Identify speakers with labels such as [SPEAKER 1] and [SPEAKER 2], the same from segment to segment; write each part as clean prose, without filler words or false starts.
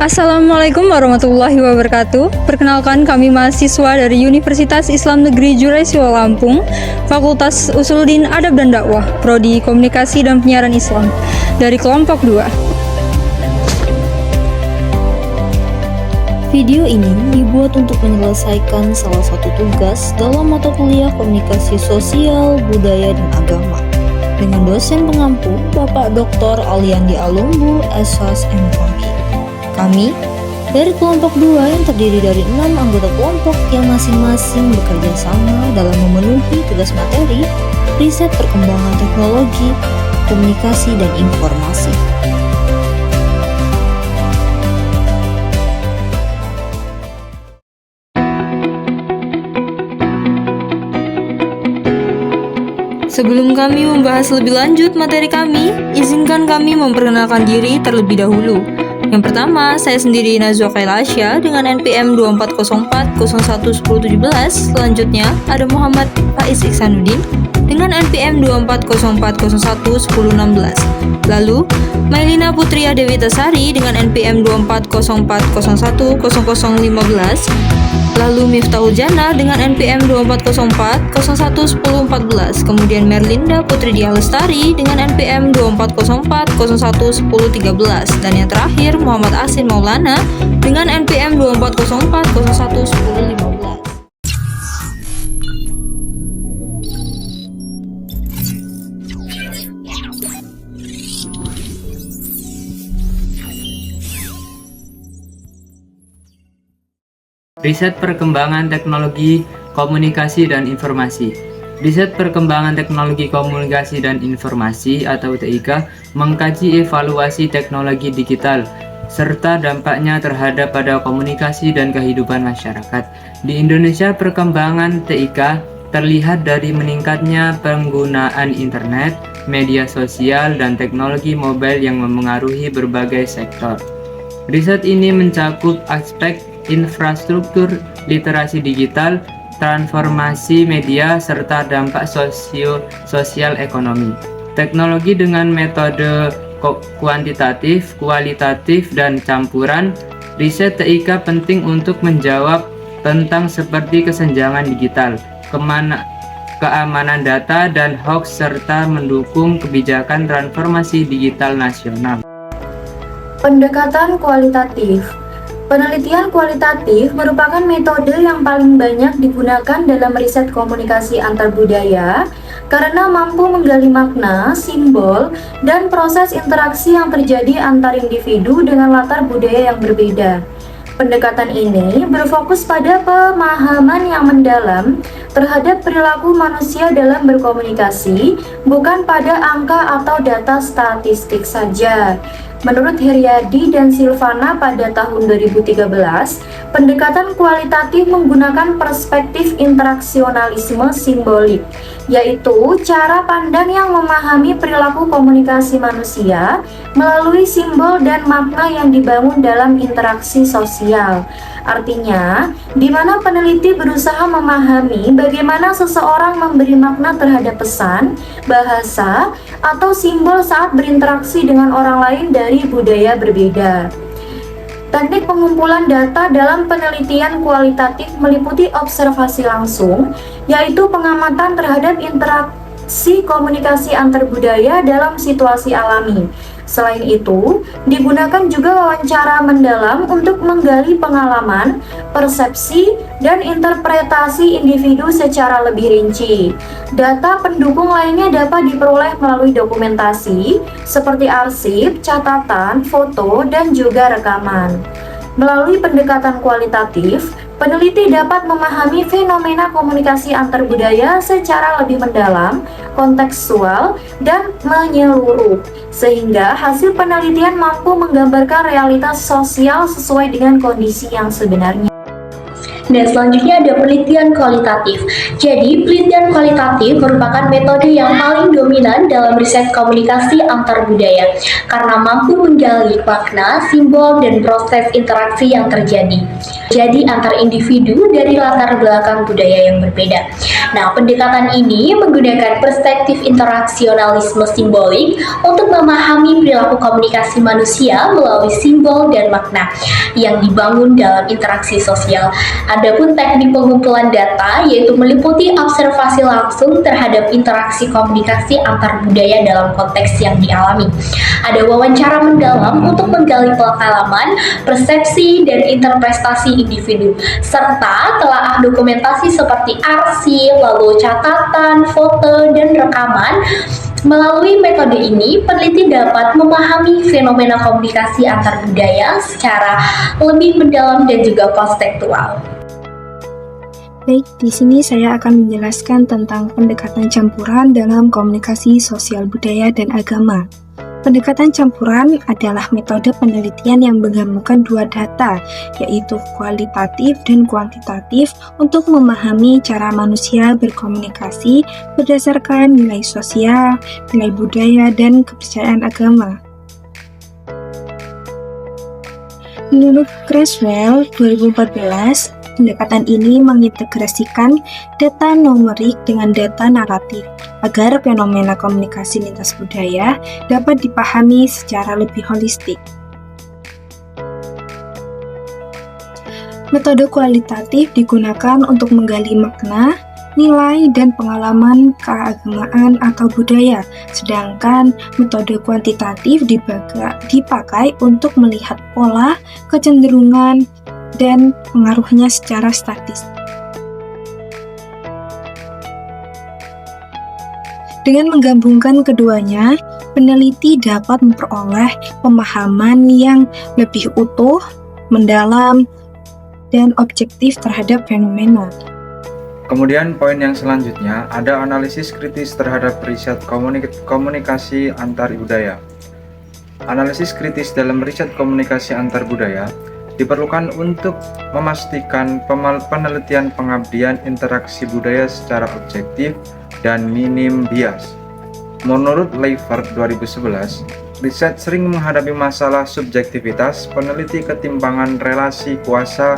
[SPEAKER 1] Assalamualaikum warahmatullahi wabarakatuh. Perkenalkan, kami mahasiswa dari Universitas Islam Negeri Jurai Siwa Lampung, Fakultas Usuluddin Adab dan Dakwah, Prodi Komunikasi dan Penyiaran Islam, dari kelompok 2.
[SPEAKER 2] Video ini dibuat untuk menyelesaikan salah satu tugas dalam mata kuliah Komunikasi Sosial, Budaya, dan Agama dengan dosen pengampu Bapak Dr. Aliandi Alumbu, SHS MKI. Kami dari kelompok 2 yang terdiri dari 6 anggota kelompok yang masing-masing bekerja sama dalam memenuhi tugas materi riset perkembangan teknologi, komunikasi, dan informasi.
[SPEAKER 1] Sebelum kami membahas lebih lanjut materi kami, izinkan kami memperkenalkan diri terlebih dahulu. Yang pertama, saya sendiri Nazwa Kailasya dengan NPM 2404011017. Selanjutnya, ada Muhammad Faiz Iksanuddin dengan NPM 2404011016. Lalu, Mailina Putria Dewi Tasari dengan NPM 2404010015. Lalu Miftahul Jana dengan NPM 2404011014. Kemudian Merlinda Putri Diah Lestari dengan NPM 2404011013. Dan yang terakhir Muhammad Asin Maulana dengan NPM 2404011015.
[SPEAKER 3] Riset Perkembangan Teknologi Komunikasi dan Informasi. Riset Perkembangan Teknologi Komunikasi dan Informasi atau TIK mengkaji evaluasi teknologi digital serta dampaknya terhadap pada komunikasi dan kehidupan masyarakat. Di Indonesia, perkembangan TIK terlihat dari meningkatnya penggunaan internet, media sosial, dan teknologi mobile yang memengaruhi berbagai sektor. Riset ini mencakup aspek infrastruktur, literasi digital, transformasi media, serta dampak sosial ekonomi. Teknologi dengan metode kuantitatif, kualitatif, dan campuran. Riset TIK penting untuk menjawab tentang seperti kesenjangan digital, keamanan data, dan hoax, serta mendukung kebijakan transformasi digital nasional.
[SPEAKER 4] Pendekatan kualitatif. Penelitian kualitatif merupakan metode yang paling banyak digunakan dalam riset komunikasi antar budaya karena mampu menggali makna, simbol, dan proses interaksi yang terjadi antar individu dengan latar budaya yang berbeda. Pendekatan ini berfokus pada pemahaman yang mendalam terhadap perilaku manusia dalam berkomunikasi, bukan pada angka atau data statistik saja. Menurut Heriadi dan Silvana pada tahun 2013, pendekatan kualitatif menggunakan perspektif interaksionalisme simbolik, yaitu cara pandang yang memahami perilaku komunikasi manusia melalui simbol dan makna yang dibangun dalam interaksi sosial. Artinya, di mana peneliti berusaha memahami bagaimana seseorang memberi makna terhadap pesan, bahasa, atau simbol saat berinteraksi dengan orang lain dari budaya berbeda. Teknik pengumpulan data dalam penelitian kualitatif meliputi observasi langsung, yaitu pengamatan terhadap interaksi komunikasi antar budaya dalam situasi alami. Selain itu, digunakan juga wawancara mendalam untuk menggali pengalaman, persepsi, dan interpretasi individu secara lebih rinci. Data pendukung lainnya dapat diperoleh melalui dokumentasi, seperti arsip, catatan, foto, dan juga rekaman. Melalui pendekatan kualitatif, peneliti dapat memahami fenomena komunikasi antar budaya secara lebih mendalam, kontekstual, dan menyeluruh, sehingga hasil penelitian mampu menggambarkan realitas sosial sesuai dengan kondisi yang sebenarnya.
[SPEAKER 5] Dan selanjutnya ada penelitian kualitatif. Jadi, penelitian kualitatif merupakan metode yang paling dominan dalam riset komunikasi antar budaya karena mampu menggali makna, simbol, dan proses interaksi yang terjadi. Jadi, antar individu dari latar belakang budaya yang berbeda. Nah, pendekatan ini menggunakan perspektif interaksionalisme simbolik untuk memahami perilaku komunikasi manusia melalui simbol dan makna yang dibangun dalam interaksi sosial. Adapun teknik pengumpulan data yaitu meliputi observasi langsung terhadap interaksi komunikasi antar budaya dalam konteks yang dialami. Ada wawancara mendalam untuk menggali pengalaman, persepsi, dan interpretasi individu, serta telaah dokumentasi seperti arsip, lalu catatan, foto, dan rekaman. Melalui metode ini, peneliti dapat memahami fenomena komunikasi antar budaya secara lebih mendalam dan juga kontekstual.
[SPEAKER 6] Baik, di sini saya akan menjelaskan tentang pendekatan campuran dalam komunikasi sosial budaya dan agama. Pendekatan campuran adalah metode penelitian yang menggabungkan dua data, yaitu kualitatif dan kuantitatif untuk memahami cara manusia berkomunikasi berdasarkan nilai sosial, nilai budaya, dan kepercayaan agama. Menurut Creswell 2014, pendekatan ini mengintegrasikan data numerik dengan data naratif agar fenomena komunikasi lintas budaya dapat dipahami secara lebih holistik. Metode kualitatif digunakan untuk menggali makna, nilai, dan pengalaman keagamaan atau budaya, sedangkan metode kuantitatif dipakai untuk melihat pola, kecenderungan, dan pengaruhnya secara statistik. Dengan menggabungkan keduanya, peneliti dapat memperoleh pemahaman yang lebih utuh, mendalam, dan objektif terhadap fenomena.
[SPEAKER 7] Kemudian poin yang selanjutnya ada analisis kritis terhadap riset komunikasi antar budaya. Analisis kritis dalam riset komunikasi antar budaya diperlukan untuk memastikan penelitian pengabdian interaksi budaya secara objektif dan minim bias. Menurut Leifert 2011, riset sering menghadapi masalah subjektivitas, peneliti ketimpangan relasi kuasa,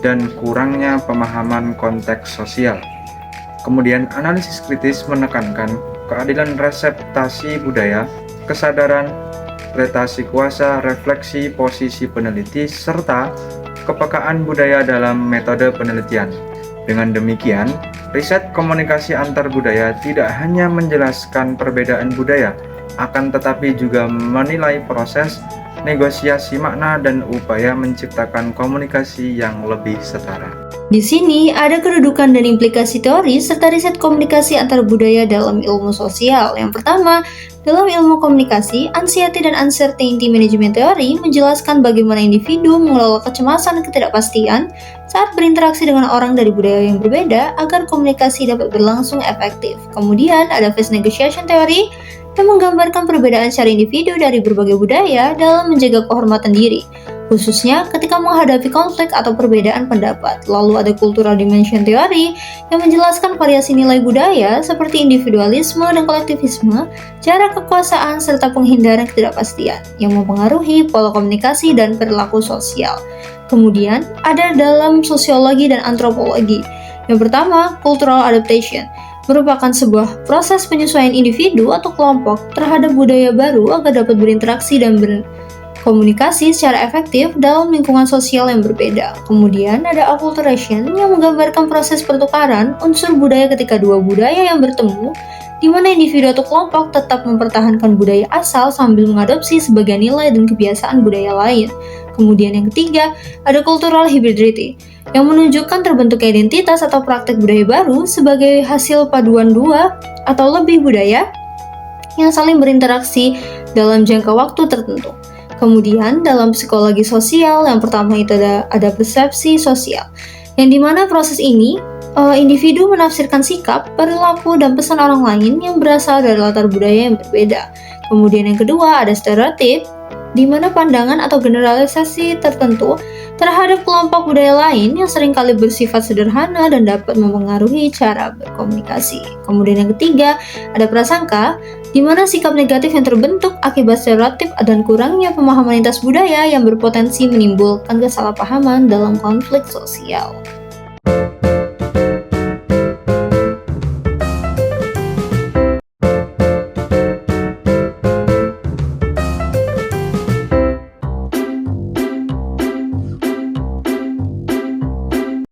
[SPEAKER 7] dan kurangnya pemahaman konteks sosial. Kemudian analisis kritis menekankan keadilan reseptasi budaya, kesadaran relasi kuasa, refleksi posisi peneliti, serta kepekaan budaya dalam metode penelitian. Dengan demikian, riset komunikasi antar budaya tidak hanya menjelaskan perbedaan budaya, akan tetapi juga menilai proses, negosiasi makna, dan upaya menciptakan komunikasi yang lebih setara.
[SPEAKER 2] Di sini ada kedudukan dan implikasi teori serta riset komunikasi antar budaya dalam ilmu sosial. Yang pertama, dalam ilmu komunikasi, Anxiety dan Uncertainty Management Theory menjelaskan bagaimana individu mengelola kecemasan dan ketidakpastian saat berinteraksi dengan orang dari budaya yang berbeda agar komunikasi dapat berlangsung efektif. Kemudian ada Phase Negotiation Theory yang menggambarkan perbedaan secara individu dari berbagai budaya dalam menjaga kehormatan diri, khususnya ketika menghadapi konflik atau perbedaan pendapat. Lalu ada Cultural Dimension Theory yang menjelaskan variasi nilai budaya seperti individualisme dan kolektivisme, cara kekuasaan, serta penghindaran ketidakpastian yang mempengaruhi pola komunikasi dan perilaku sosial. Kemudian ada dalam sosiologi dan antropologi. Yang pertama, Cultural Adaptation merupakan sebuah proses penyesuaian individu atau kelompok terhadap budaya baru agar dapat berinteraksi dan berkomunikasi secara efektif dalam lingkungan sosial yang berbeda. Kemudian ada acculturation yang menggambarkan proses pertukaran unsur budaya ketika dua budaya yang bertemu, di mana individu atau kelompok tetap mempertahankan budaya asal sambil mengadopsi sebagian nilai dan kebiasaan budaya lain. Kemudian yang ketiga, ada cultural hybridity, yang menunjukkan terbentuknya identitas atau praktek budaya baru sebagai hasil paduan dua atau lebih budaya yang saling berinteraksi dalam jangka waktu tertentu. Kemudian dalam psikologi sosial, yang pertama itu ada persepsi sosial, yang dimana proses ini individu menafsirkan sikap, perilaku, dan pesan orang lain yang berasal dari latar budaya yang berbeda. Kemudian yang kedua ada stereotip, di mana pandangan atau generalisasi tertentu terhadap kelompok budaya lain yang seringkali bersifat sederhana dan dapat mempengaruhi cara berkomunikasi. Kemudian yang ketiga, ada prasangka, di mana sikap negatif yang terbentuk akibat stereotip dan kurangnya pemahaman lintas budaya yang berpotensi menimbulkan kesalahpahaman dalam konflik sosial.